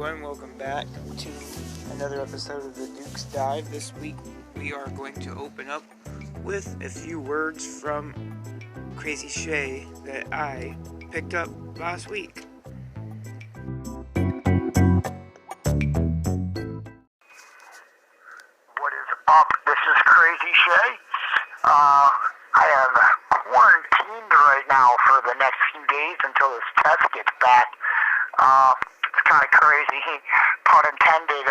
everyone, welcome back to another episode of the Duke's Dive. This week we are going to open up with a few words from Crazy Shea that I picked up last week. What is up? This is Crazy Shea. I am quarantined right now for the next few days until this test gets back. It's kind of crazy, pun intended.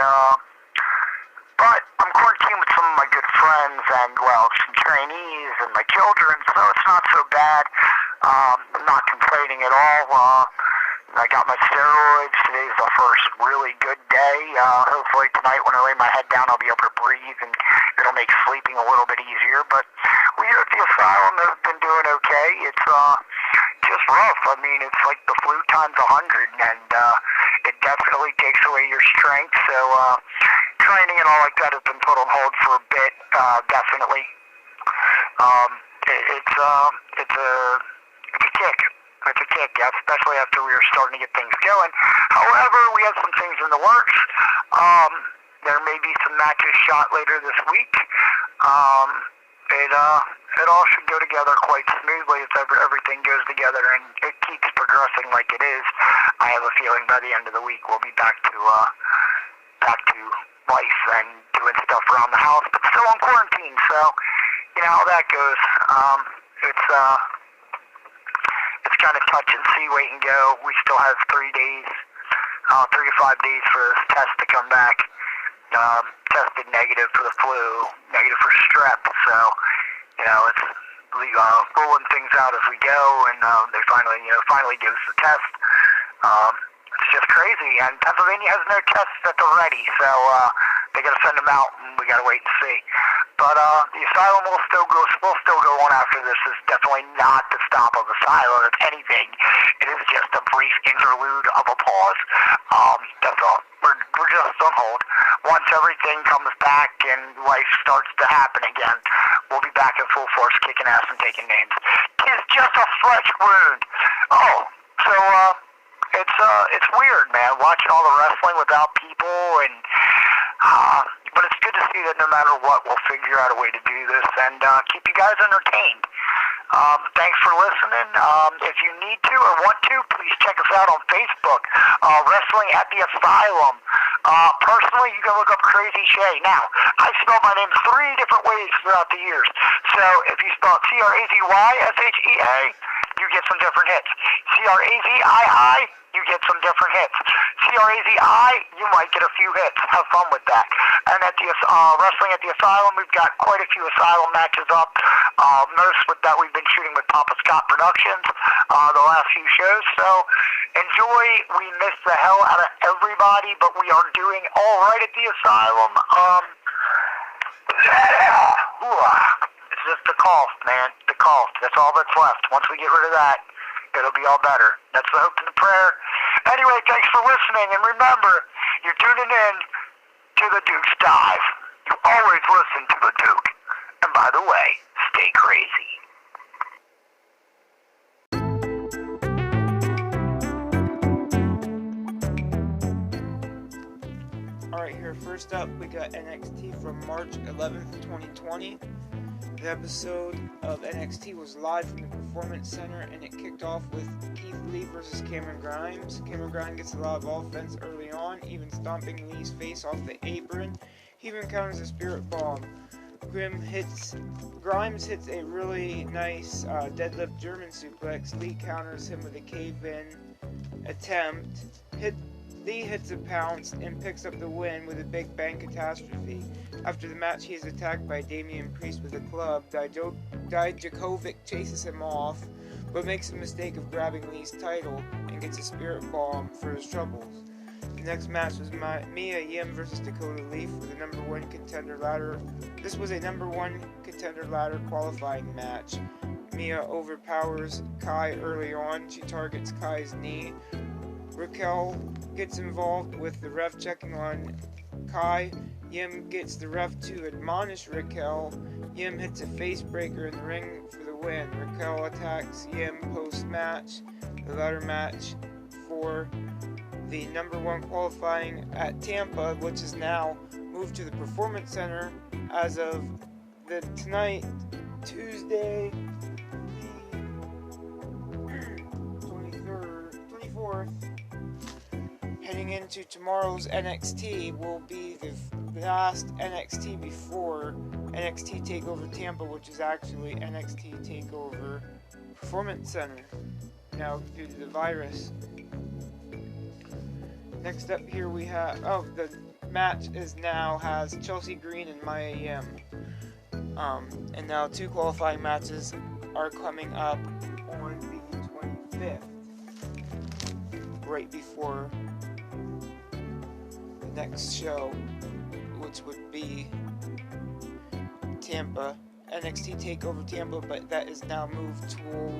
But I'm quarantined with some of my good friends and, some trainees and my children, so it's not so bad. I'm not complaining at all. I got my steroids. Today's the first really good day. Hopefully tonight when I lay my head down I'll be able to breathe and it'll make sleeping a little bit easier. But we here at the asylum have been doing okay. It's just rough. I mean, it's like the flu times 100, and it definitely takes away your strength. So training and all like that has been put on hold for a bit, definitely. It's a kick. It's a kick, especially after we were starting to get things going. However, we have some things in the works. There may be some matches shot later this week. It all should go together quite smoothly if everything goes together and it keeps progressing like it is. I have a feeling by the end of the week we'll be back to life and doing stuff around the house, but still on quarantine. So you know how that goes. It's kind of touch and see, wait and go. We still have 3 to 5 days for this test to come back. Tested negative for the flu, negative for strep. So, it's rolling things out as we go, and they finally give us the test. It's just crazy, and Pennsylvania has no tests at the ready, so they got to send them out, and we got to wait and see. But the asylum will still go on after this. It's definitely not the stop of the asylum. If anything, it is just a brief interlude of a pause. That's all. We're just on hold. Once everything comes back and life starts to happen again, we'll be back in full force, kicking ass and taking names. It's just a fresh wound. So it's weird, man, watching all the wrestling without people, and but it's good to see that no matter what, we'll figure out a way to do this and keep you guys entertained. Thanks for listening. If you need to or want to, please check us out on Facebook, Wrestling at the Asylum. Personally, you can look up Crazy Shea. Now, I spelled my name 3 different ways throughout the years. So if you spell it CRAZYSHEA, you get some different hits. CRAZII, you get some different hits. CRAZI, you might get a few hits. Have fun with that. And at the Wrestling at the Asylum, we've got quite a few asylum matches up. Most with that we've been shooting with Papa Scott Productions the last few shows. So enjoy. We miss the hell out of everybody, but we are doing all right at the asylum. It's just the cough, man. The cough. That's all that's left. Once we get rid of that, it'll be all better. That's the hope and the prayer. Anyway, thanks for listening, and remember, you're tuning in to the Duke's Dive. You always listen to the Duke. And by the way, stay crazy. Alright, here first up we got NXT from March 11th, 2020. The episode of NXT was live from the Performance Center, and it kicked off with Keith Lee versus Cameron Grimes. Cameron Grimes gets a lot of offense early on, even stomping Lee's face off the apron. He even counters a Spirit Bomb. Grimes hits a really nice deadlift German suplex. Lee counters him with a cave-in attempt. Lee hits a pounce and picks up the win with a Big Bang Catastrophe. After the match, he is attacked by Damian Priest with a club. Dijakovic chases him off, but makes the mistake of grabbing Lee's title and gets a Spirit Bomb for his troubles. The next match was Mia Yim versus Dakota Lee for the number 1 contender ladder. This was a number 1 contender ladder qualifying match. Mia overpowers Kai early on. She targets Kai's knee. Raquel gets involved with the ref checking on Kai. Yim gets the ref to admonish Raquel. Yim hits a face breaker in the ring for the win. Raquel attacks Yim post-match. The ladder match for the #1 qualifying at Tampa, which is now moved to the Performance Center as of tonight, Tuesday, the 24th. Heading into tomorrow's NXT will be the last NXT before NXT TakeOver Tampa, which is actually NXT TakeOver Performance Center now due to the virus. Next up here we have, the match has Chelsea Green and Maya Yim. And now 2 qualifying matches are coming up on the 25th, right before the next show, which would be Tampa, NXT TakeOver Tampa, but that is now moved to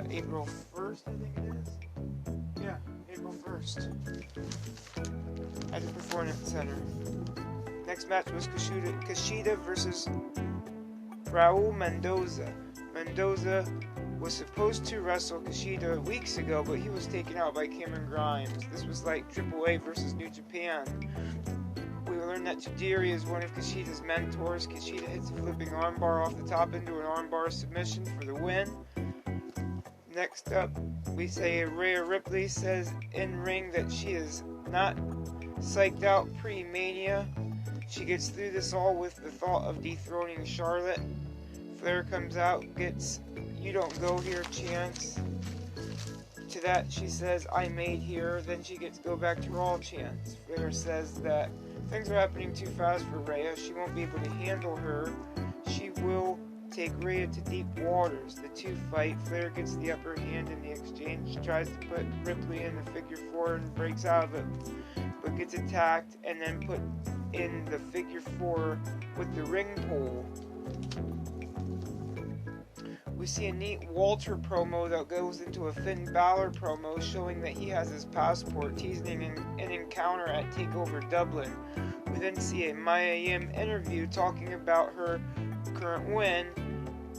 April 1st, I think it is. Yeah, April 1st at the Performance Center. Next match was Kushida versus Raul Mendoza. Mendoza was supposed to wrestle Kushida weeks ago, but he was taken out by Cameron Grimes. This was like AAA versus New Japan. We learned that Tajiri is one of Kushida's mentors. Kushida hits a flipping armbar off the top into an armbar submission for the win. Next up, we say Rhea Ripley says in ring that she is not psyched out pre-Mania. She gets through this all with the thought of dethroning Charlotte. Flair comes out, gets "You don't go here" chants. To that she says "I made here." Then she gets "Go back to Raw" chants. Flair says that things are happening too fast for Rhea. She won't be able to handle her. She will take Rhea to deep waters. The two fight. Flair gets the upper hand in the exchange, tries to put Ripley in the figure 4 and breaks out of it, but gets attacked and then put in the figure 4 with the ring pole. We see a neat Walter promo that goes into a Finn Balor promo showing that he has his passport, teasing an encounter at TakeOver Dublin. We then see a Maya Yim interview talking about her current win,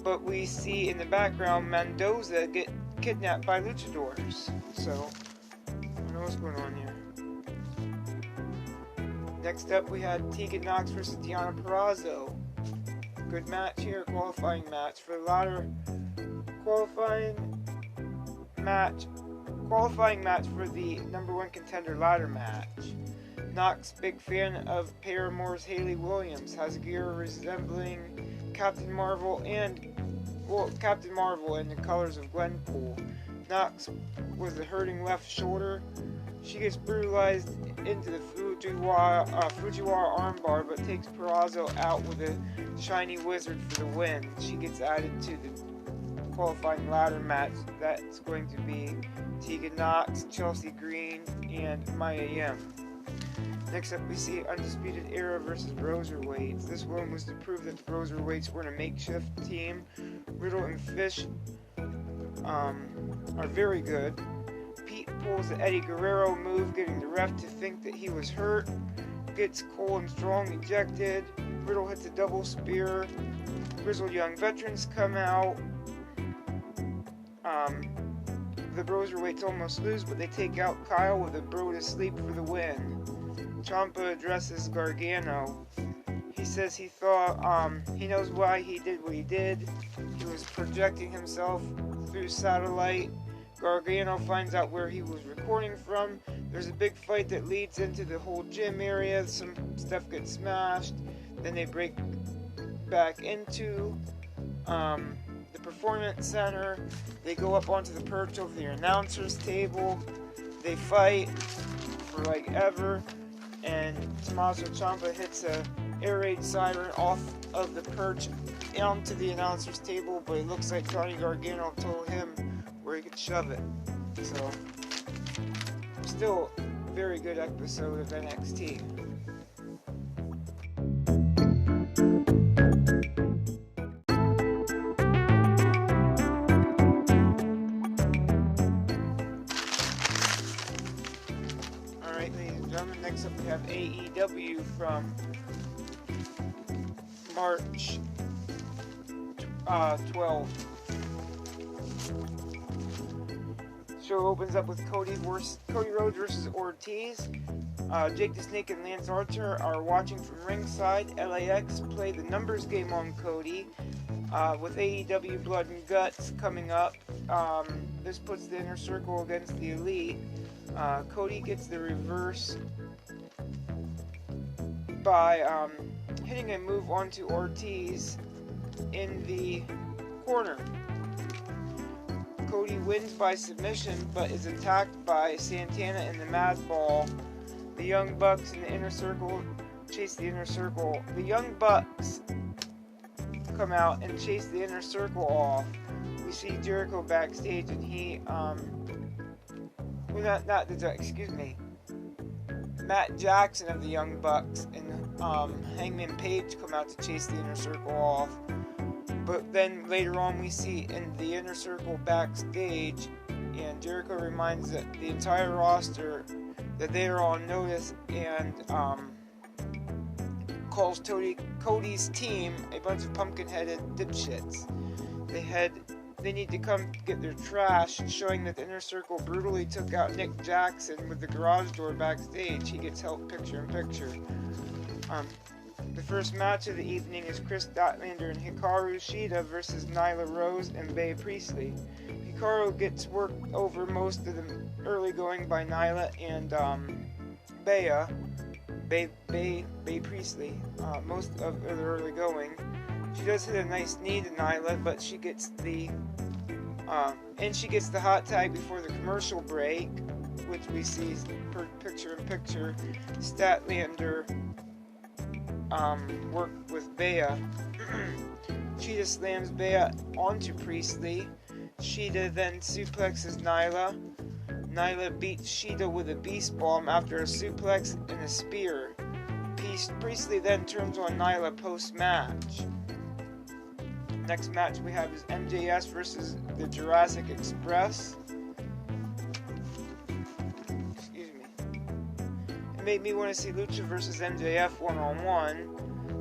but we see in the background Mendoza get kidnapped by luchadors. So, I don't know what's going on here. Next up we had Tegan Nox versus Deonna Purrazzo. Good match here, qualifying match. For the latter qualifying match for the #1 contender ladder match. Nox, big fan of Paramore's Hayley Williams, has gear resembling Captain Marvel in the colors of Gwenpool. Nox with a hurting left shoulder. She gets brutalized into the Fujiwara armbar, but takes Purrazzo out with a shiny wizard for the win. She gets added to the qualifying ladder match. That's going to be Tegan Nox, Chelsea Green, and Maya Yim. Next up we see Undisputed Era versus Broserweights. This one was to prove that the Broserweights were in a makeshift team. Riddle and Fish are very good. Pete pulls the Eddie Guerrero move, getting the ref to think that he was hurt. Gets Cole and Strong ejected. Riddle hits a double spear. Grizzled Young Veterans come out. The Broserweights almost lose, but they take out Kyle with a bro to sleep for the win. Ciampa addresses Gargano. He says he thought he knows why he did what he did. He was projecting himself through satellite. Gargano finds out where he was recording from. There's a big fight that leads into the whole gym area. Some stuff gets smashed. Then they break back into the Performance Center. They go up onto the perch over the announcer's table. They fight for like ever. And Tommaso Ciampa hits a air raid siren off of the perch onto the announcer's table, but it looks like Johnny Gargano told him where he could shove it. So, still a very good episode of NXT. Alright, ladies and gentlemen, next up we have AEW from March 12th. Show opens up with Cody Rhodes versus Ortiz. Jake the Snake and Lance Archer are watching from ringside. LAX play the numbers game on Cody. With AEW Blood and Guts coming up, this puts the Inner Circle against the Elite. Cody gets the reverse by hitting a move onto Ortiz in the corner. Cody wins by submission, but is attacked by Santana and the Madball. The Young Bucks in the Inner Circle chase the Inner Circle. The Young Bucks come out and chase the Inner Circle off. We see Jericho backstage, and he, Matt Jackson of the Young Bucks and Hangman Page come out to chase the Inner Circle off. But then later on we see in the Inner Circle backstage, and Jericho reminds the entire roster that they are on notice, and calls Cody's team a bunch of pumpkin-headed dipshits. They need to come get their trash, showing that the Inner Circle brutally took out Nick Jackson with the garage door backstage. He gets help picture-in-picture. The first match of the evening is Chris Statlander and Hikaru Shida versus Nyla Rose and Bea Priestley. Hikaru gets worked over most of the early going by Nyla and Bea Priestley. Most of the early going. She does hit a nice knee to Nyla, but she gets the hot tag before the commercial break, which we see picture-in-picture. Statlander worked with Bea. Shida slams Bea onto Priestley. Shida then suplexes Nyla. Nyla beats Shida with a beast bomb after a suplex and a spear. Priestley then turns on Nyla post-match. Next match we have is MJS versus the Jurassic Express. Excuse me. It made me want to see Lucha versus MJF one-on-one.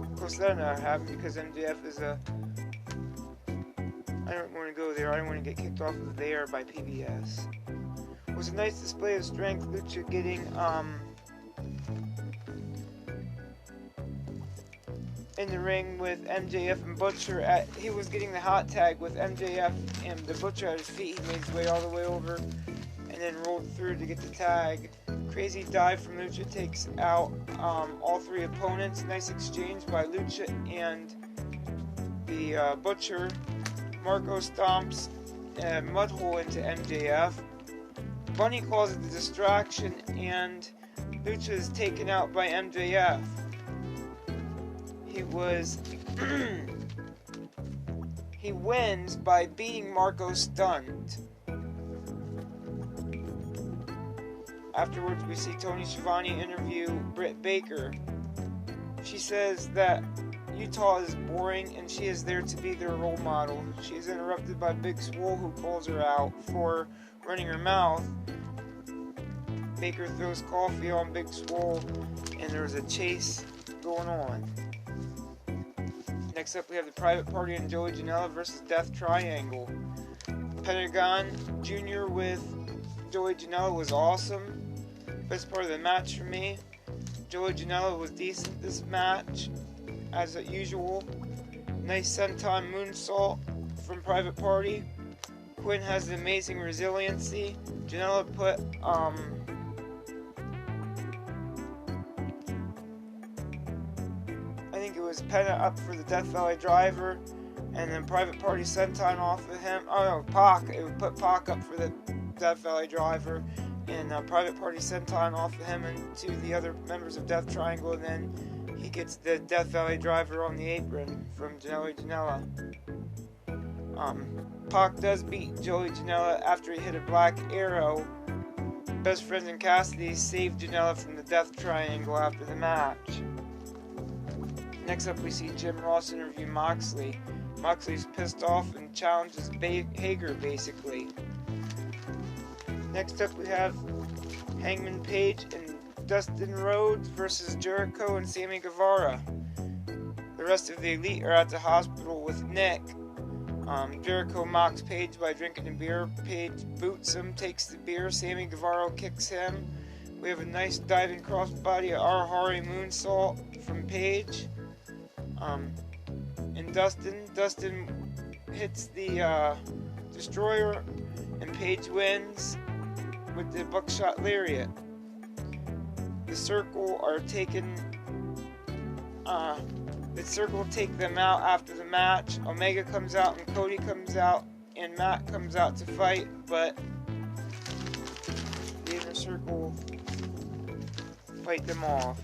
Of course, that'll not happen because MJF is a... I don't want to go there. I don't want to get kicked off of there by PBS. It was a nice display of strength. Lucha getting in the ring with MJF and Butcher. He was getting the hot tag with MJF and the Butcher at his feet. He made his way all the way over and then rolled through to get the tag. Crazy dive from Lucha takes out all three opponents. Nice exchange by Lucha and the Butcher. Marco stomps a mud hole into MJF. Bunny calls it the distraction, and Lucha is taken out by MJF. He wins by beating Marco stunned. Afterwards, we see Tony Schiavone interview Britt Baker. She says that Utah is boring and she is there to be their role model. She is interrupted by Big Swole, who calls her out for running her mouth. Baker throws coffee on Big Swole, and there's a chase going on. Next up, we have the Private Party and Joey Janela versus Death Triangle. Pentagon Jr. with Joey Janela was awesome. Best part of the match for me. Joey Janela was decent this match, as usual. Nice senton moonsault from Private Party. Quinn has amazing resiliency. Janela put I think it was Penta up for the Death Valley Driver, and then Private Party senton off of him. Oh no, Pac. It would put Pac up for the Death Valley Driver, and Private Party senton off of him and to the other members of Death Triangle, and then he gets the Death Valley Driver on the apron from Joey Janela. Pac does beat Joey Janela after he hit a Black Arrow. Best Friends and Cassidy saved Janela from the Death Triangle after the match. Next up, we see Jim Ross interview Moxley. Moxley's pissed off and challenges Hager, basically. Next up, we have Hangman Page and Dustin Rhodes versus Jericho and Sammy Guevara. The rest of the Elite are at the hospital with Nick. Jericho mocks Page by drinking the beer. Page boots him, takes the beer. Sammy Guevara kicks him. We have a nice diving crossbody Arahari moonsault from Page. And Dustin hits the Destroyer, and Page wins with the buckshot lariat. The Circle are taken. The Circle take them out after the match. Omega comes out and Cody comes out and Matt comes out to fight, but the Inner Circle fight them off.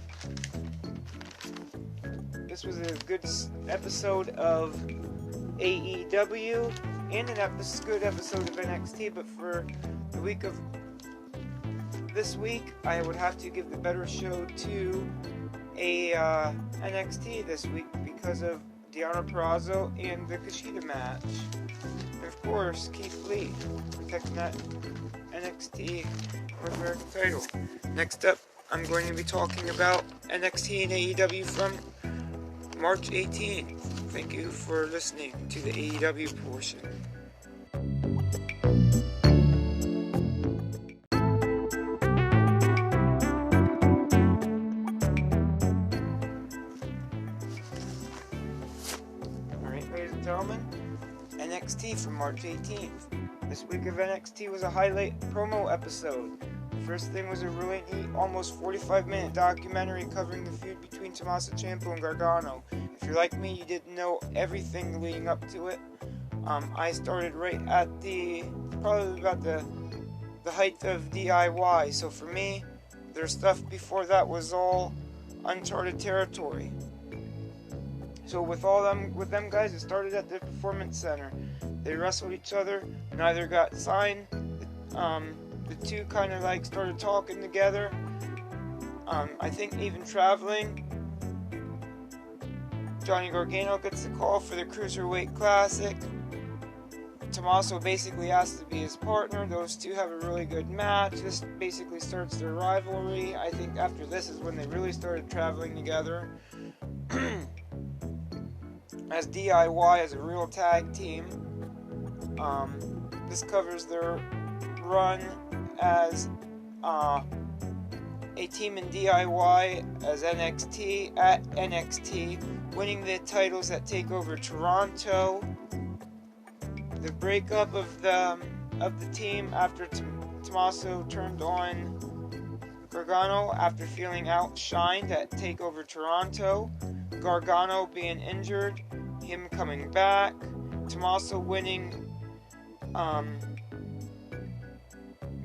This was a good episode of AEW and a good episode of NXT, but for the week of this week, I would have to give the better show to NXT this week because of Deonna Purrazzo and the Kushida match. And of course, Keith Lee protecting that NXT North American title. Next up, I'm going to be talking about NXT and AEW from March 18th. Thank you for listening to the AEW portion. NXT from March 18th. This week of NXT was a highlight promo episode. The first thing was a really neat, almost 45-minute documentary covering the feud between Tommaso Ciampa and Gargano. If you're like me, you didn't know everything leading up to it. I started right at probably about the height of DIY. So for me, their stuff before that was all uncharted territory. So with them guys, it started at the Performance Center. They wrestled each other. Neither got signed. The two kind of like started talking together. I think even traveling. Johnny Gargano gets the call for the Cruiserweight Classic. Tommaso basically has to be his partner. Those two have a really good match. This basically starts their rivalry. I think after this is when they really started traveling together. As DIY as a real tag team. This covers their run as a team in DIY as NXT at NXT, winning the titles at TakeOver Toronto. The breakup of the team after Tommaso turned on Gargano after feeling outshined at TakeOver Toronto. Gargano being injured, him coming back, Tommaso winning,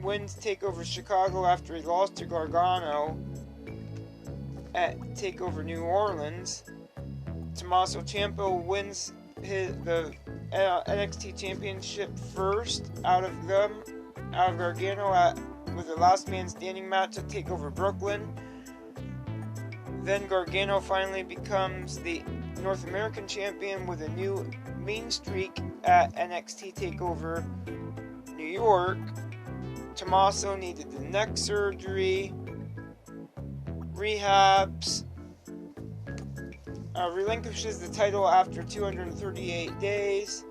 wins TakeOver Chicago after he lost to Gargano at TakeOver New Orleans. Tommaso Ciampa wins the NXT Championship first out of Gargano with the last man standing match at TakeOver Brooklyn. Then Gargano finally becomes the North American champion with a new mean streak at NXT TakeOver New York. Tommaso needed the neck surgery, rehabs, relinquishes the title after 238 days.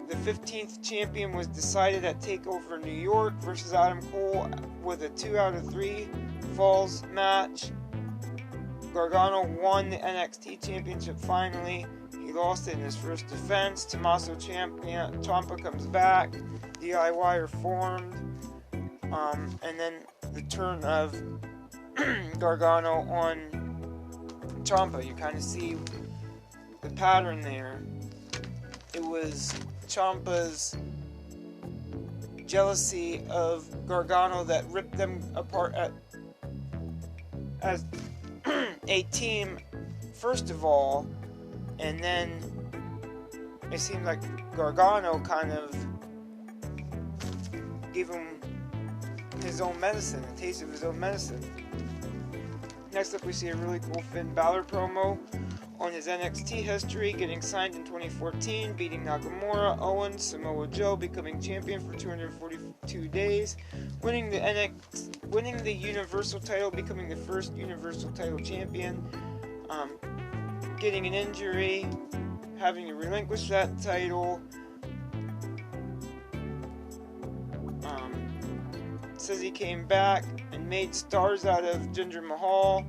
The 15th champion was decided at TakeOver New York versus Adam Cole with a 2 out of 3 falls match. Gargano won the NXT Championship finally. He lost it in his first defense. Tommaso Ciampa comes back. DIY are formed. And then the turn of Gargano on Ciampa. You kind of see the pattern there. It was Ciampa's jealousy of Gargano that ripped them apart as a team, first of all, and then it seemed like Gargano kind of gave him his own medicine, a taste of his own medicine. Next up, we see a really cool Finn Balor promo on his NXT history, getting signed in 2014, beating Nakamura, Owens, Samoa Joe, becoming champion for 242 days, winning the Universal title, becoming the first Universal title champion, getting an injury, having to relinquish that title. Says he came back and made stars out of Jinder Mahal,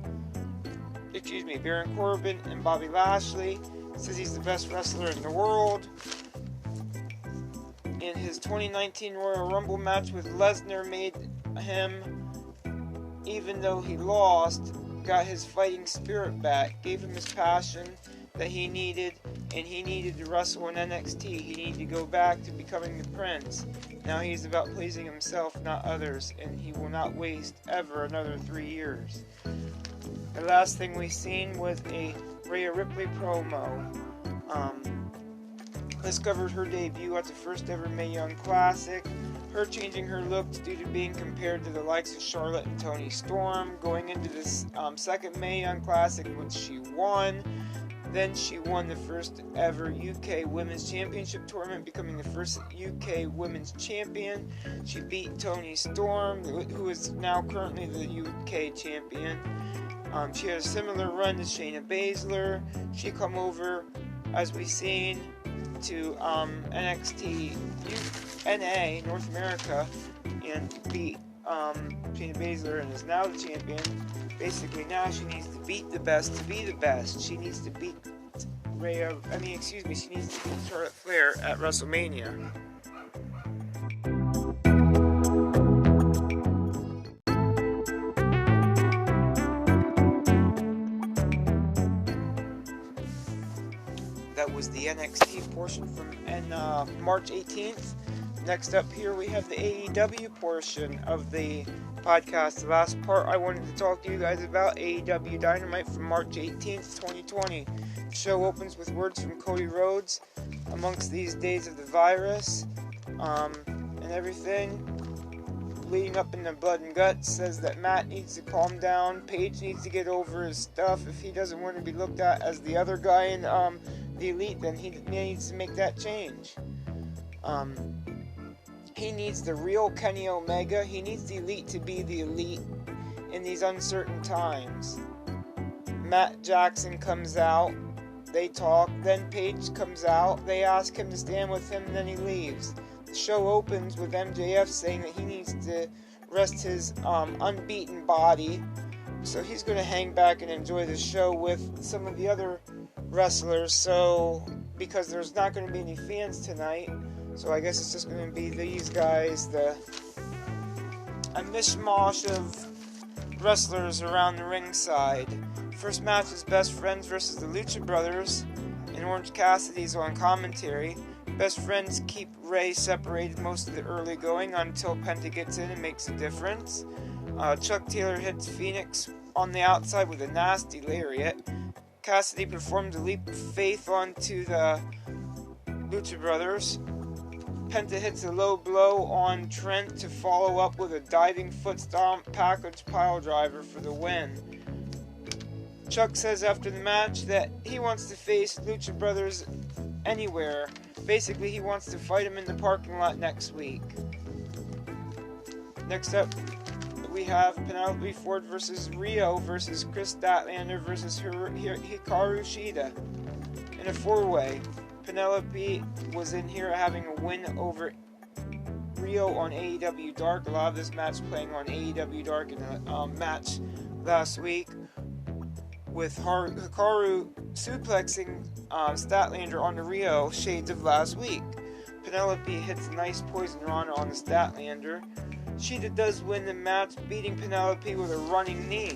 Baron Corbin and Bobby Lashley. Says he's the best wrestler in the world. In his 2019 Royal Rumble match with Lesnar, made him, even though he lost, got his fighting spirit back, gave him his passion that he needed, and he needed to wrestle in NXT. He needed to go back to becoming the Prince. Now he's about pleasing himself, not others, and he will not waste ever another 3 years. The last thing we seen was a Rhea Ripley promo. This covered her debut at the first ever Mae Young Classic, her changing her looks due to being compared to the likes of Charlotte and Toni Storm, going into this second Mae Young Classic, which she won. Then she won the first ever UK Women's Championship tournament, becoming the first UK Women's Champion. She beat Toni Storm, who is now currently the UK Champion. She had a similar run to Shayna Baszler. She come over, as we've seen, to NXT NA, North America, and beat Shayna Baszler and is now the champion. Basically, now she needs to beat the best to be the best. She needs to beat she needs to beat Charlotte Flair at WrestleMania. That was the NXT portion from March 18th. Next up here we have the AEW portion of the podcast. The last part I wanted to talk to you guys about, AEW Dynamite from March 18th, 2020. The show opens with words from Cody Rhodes amongst these days of the virus and everything. Leading up into Blood and Guts, says that Matt needs to calm down, Paige needs to get over his stuff. If he doesn't want to be looked at as the other guy in the Elite, then he needs to make that change. He needs the real Kenny Omega. He needs the Elite to be the Elite in these uncertain times. Matt Jackson comes out. They talk. Then Paige comes out. They ask him to stand with him, and then he leaves. The show opens with MJF saying that he needs to rest his unbeaten body. So he's going to hang back and enjoy the show with some of the other wrestlers. So, because there's not going to be any fans tonight, so I guess it's just going to be these guys, a mishmash of wrestlers around the ringside. First match is Best Friends versus the Lucha Brothers, and Orange Cassidy's on commentary. Best Friends keep Ray separated most of the early going until Penta gets in and makes a difference. Chuck Taylor hits Phoenix on the outside with a nasty lariat. Cassidy performed a leap of faith onto the Lucha Brothers. Penta hits a low blow on Trent to follow up with a diving foot stomp package pile driver for the win. Chuck says after the match that he wants to face Lucha Brothers anywhere. Basically, he wants to fight him in the parking lot next week. Next up, we have Penelope Ford versus Rio versus Chris Statlander versus Hikaru Shida in a four-way. Penelope was in here having a win over Rio on AEW Dark. A lot of this match playing on AEW Dark in a match last week with Hikaru suplexing Statlander onto Rio, shades of last week. Penelope hits a nice Poison Rana on the Statlander. Shida does win the match, beating Penelope with a running knee,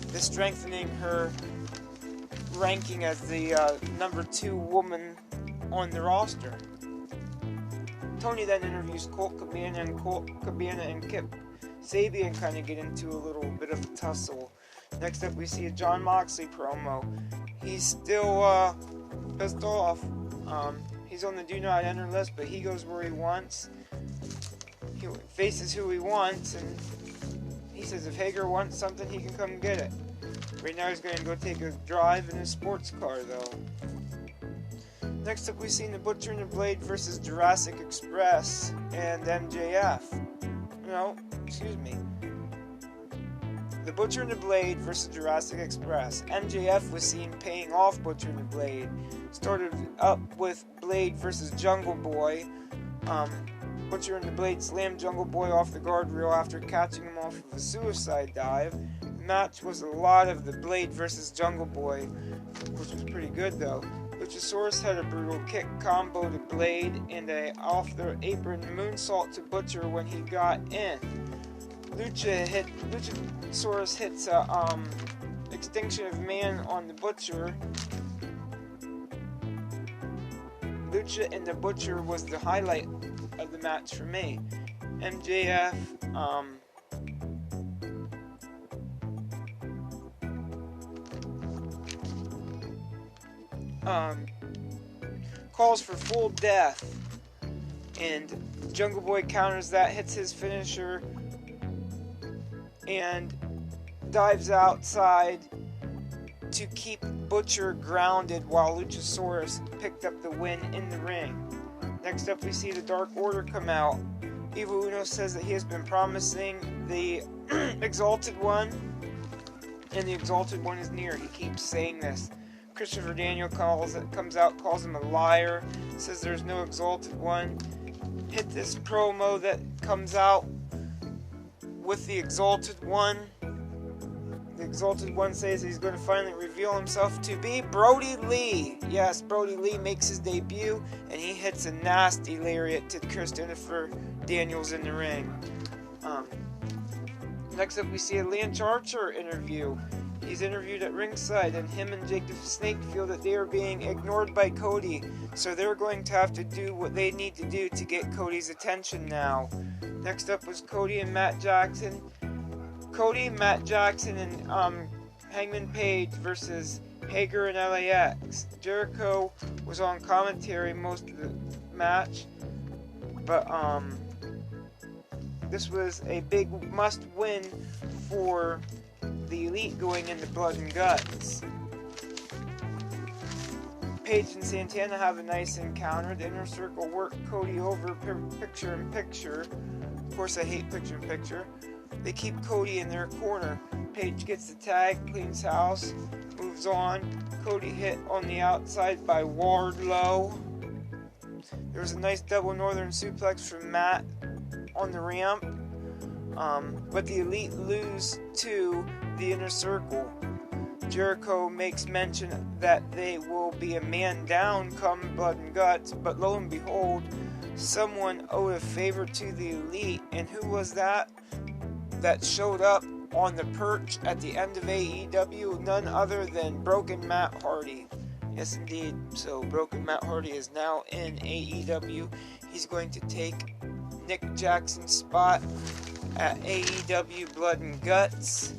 this strengthening her ranking as the number 2 woman on the roster. Tony then interviews Colt Cabana, and Kip Sabian kind of get into a little bit of a tussle. Next up we see a Jon Moxley promo. He's still pissed off. He's on the Do Not Enter list, but he goes where he wants. He faces who he wants, and he says if Hager wants something, he can come get it. Right now he's going to go take a drive in his sports car, though. Next up, we've seen the Butcher and the Blade versus Jurassic Express and MJF. The Butcher and the Blade versus Jurassic Express. MJF was seen paying off Butcher and the Blade. Started up with Blade versus Jungle Boy. Butcher and the Blade slammed Jungle Boy off the guardrail after catching him off of a suicide dive. The match was a lot of the Blade versus Jungle Boy, which was pretty good though. Luchasaurus had a brutal kick combo to Blade and a off the apron moonsault to Butcher when he got in. Luchasaurus hits a Extinction of Man on the Butcher. Lucha and the Butcher was the highlight of the match for me. MJF calls for full death, and Jungle Boy counters that, hits his finisher, and dives outside to keep Butcher grounded while Luchasaurus picked up the win in the ring. Next up, we see the Dark Order come out. Evil Uno says that he has been promising the Exalted One, and the Exalted One is near. He keeps saying this. Christopher Daniel comes out, calls him a liar, says there's no Exalted One. Hit this promo that comes out with the Exalted One. The Exalted One says he's going to finally reveal himself to be Brody Lee. Yes, Brody Lee makes his debut, and he hits a nasty lariat to Christopher Daniels in the ring. Next up, we see a Lance Archer interview. He's interviewed at ringside, and him and Jake the Snake feel that they are being ignored by Cody, so they're going to have to do what they need to do to get Cody's attention now. Next up was Cody and Matt Jackson. Cody, Matt Jackson, and Hangman Page versus Hager and LAX. Jericho was on commentary most of the match, but this was a big must-win for the Elite going into Blood and Guts. Page and Santana have a nice encounter. The Inner Circle work Cody over picture-in-picture. Of course, I hate picture-in-picture. They keep Cody in their corner. Page gets the tag, cleans house, moves on. Cody hit on the outside by Wardlow. There was a nice double Northern suplex from Matt on the ramp. But the Elite lose to the Inner Circle. Jericho makes mention that they will be a man down come Blood and Guts, but lo and behold, someone owed a favor to the Elite, and who was that showed up on the perch at the end of AEW? None other than Broken Matt Hardy. Yes, indeed. So Broken Matt Hardy is now in AEW. He's going to take Nick Jackson's spot at AEW Blood and Guts.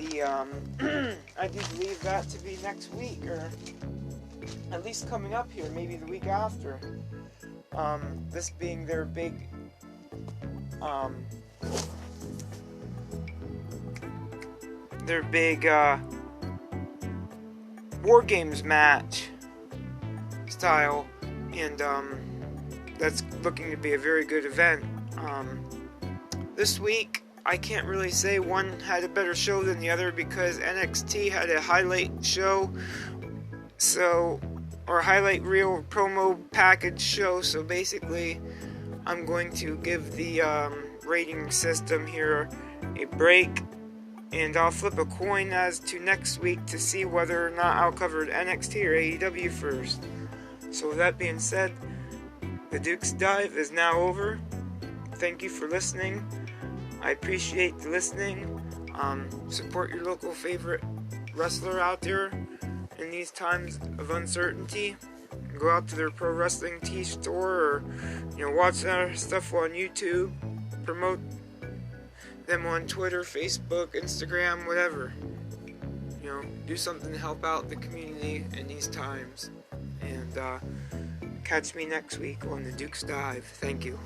I do believe that to be next week, or at least coming up here, maybe the week after. This being their big War Games match style, and that's looking to be a very good event. This week, I can't really say one had a better show than the other because NXT had a highlight show, or highlight reel promo package show, so basically I'm going to give the rating system here a break, and I'll flip a coin as to next week to see whether or not I'll cover NXT or AEW first. So with that being said, the Duke's Dive is now over. Thank you for listening. I appreciate the listening. Support your local favorite wrestler out there in these times of uncertainty. Go out to their pro wrestling tee store, or watch their stuff on YouTube. Promote them on Twitter, Facebook, Instagram, whatever. Do something to help out the community in these times. And catch me next week on the Duke's Dive. Thank you.